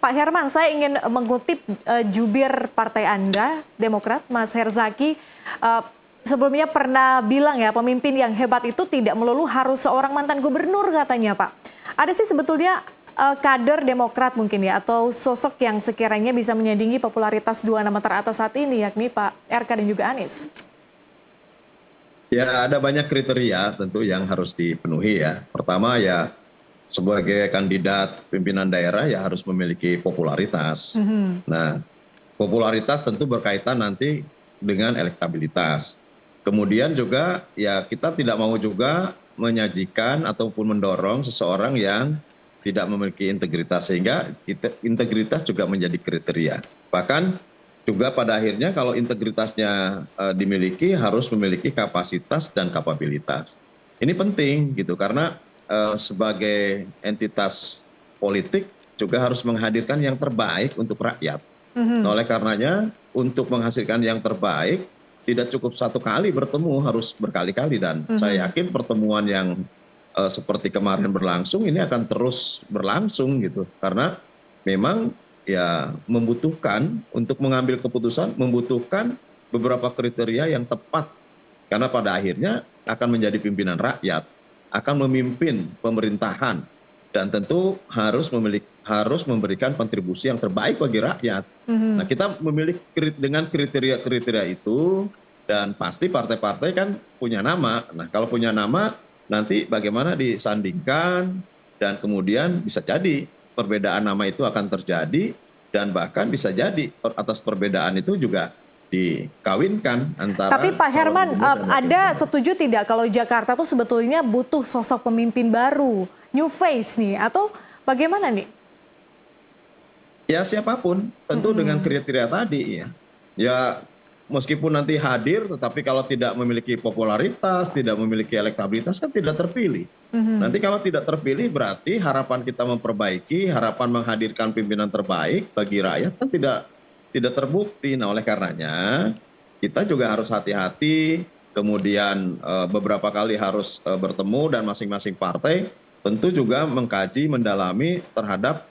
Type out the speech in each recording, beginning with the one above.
Pak Herman, saya ingin mengutip jubir partai Anda, Demokrat, Mas Herzaki, eh, sebelumnya pernah bilang ya, pemimpin yang hebat itu tidak melulu harus seorang mantan gubernur katanya, Pak. Ada sih sebetulnya kader Demokrat mungkin ya, atau sosok yang sekiranya bisa menyandingi popularitas dua nama teratas saat ini, yakni Pak RK dan juga Anies. Ya, ada banyak kriteria tentu yang harus dipenuhi ya. Pertama ya, sebagai kandidat pimpinan daerah ya harus memiliki popularitas. Mhm. Nah, popularitas tentu berkaitan nanti dengan elektabilitas. Kemudian juga ya kita tidak mau juga menyajikan ataupun mendorong seseorang yang tidak memiliki integritas, sehingga integritas juga menjadi kriteria. Bahkan juga pada akhirnya kalau integritasnya dimiliki harus memiliki kapasitas dan kapabilitas. Ini penting gitu karena sebagai entitas politik juga harus menghadirkan yang terbaik untuk rakyat. Nah, Mhm. oleh karenanya untuk menghasilkan yang terbaik tidak cukup satu kali bertemu, harus berkali-kali, dan saya Mhm. yakin pertemuan yang seperti kemarin berlangsung ini akan terus berlangsung gitu. Karena memang ya membutuhkan untuk mengambil keputusan, membutuhkan beberapa kriteria yang tepat. Karena pada akhirnya akan menjadi pimpinan rakyat, akan memimpin pemerintahan, dan tentu harus memberikan kontribusi yang terbaik bagi rakyat. Nah, Mhm. kita memilih dengan kriteria-kriteria itu, dan pasti partai-partai kan punya nama. Nah, kalau punya nama, nanti bagaimana disandingkan, dan kemudian bisa jadi perbedaan nama itu akan terjadi, dan bahkan bisa jadi atas perbedaan itu juga dikawinkan Tapi antara Pak calon Herman, gubernur dan wakil Anda gubernur. setuju tidak kalau Jakarta tuh sebetulnya butuh sosok pemimpin baru, new face nih, atau bagaimana nih? Ya siapapun, tentu dengan Mhm. kriteria tadi ya. Ya meskipun nanti hadir, tetapi kalau tidak memiliki popularitas, tidak memiliki elektabilitas kan tidak terpilih. Mhm. Nanti kalau tidak terpilih berarti harapan kita memperbaiki, harapan menghadirkan pimpinan terbaik bagi rakyat kan tidak terbukti. Nah, oleh karenanya kita juga harus hati-hati, kemudian beberapa kali harus bertemu, dan masing-masing partai tentu juga mengkaji, mendalami terhadap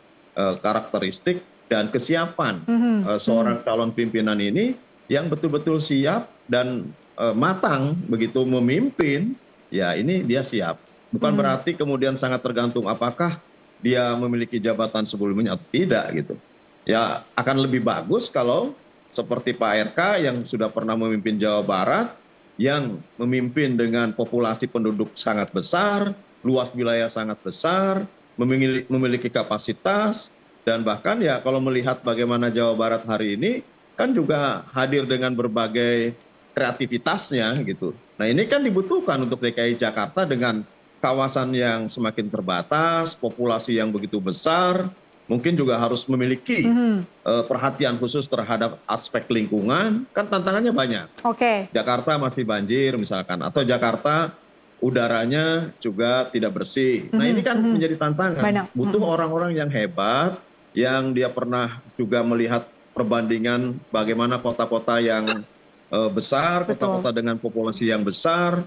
karakteristik dan kesiapan Mhm. Mhm. seorang calon pimpinan ini yang betul-betul siap dan matang begitu memimpin. Ya ini dia siap, bukan Mhm. berarti kemudian sangat tergantung apakah dia memiliki jabatan sebelumnya atau tidak gitu. Ya akan lebih bagus kalau seperti Pak RK yang sudah pernah memimpin Jawa Barat, yang memimpin dengan populasi penduduk sangat besar, luas wilayah sangat besar, memiliki kapasitas, dan bahkan ya kalau melihat bagaimana Jawa Barat hari ini kan juga hadir dengan berbagai kreativitasnya gitu. Nah, ini kan dibutuhkan untuk DKI Jakarta dengan kawasan yang semakin terbatas, populasi yang begitu besar, mungkin juga harus memiliki Mhm. perhatian khusus terhadap aspek lingkungan, kan tantangannya banyak. Oke. Jakarta masih banjir misalkan, atau Jakarta udaranya juga tidak bersih. Nah, ini Mhm. kan Mhm. menjadi tantangan. Banyak. Butuh Mhm. orang-orang yang hebat, yang dia pernah juga melihat perbandingan bagaimana kota-kota yang besar, Betul. kota-kota dengan populasi yang besar,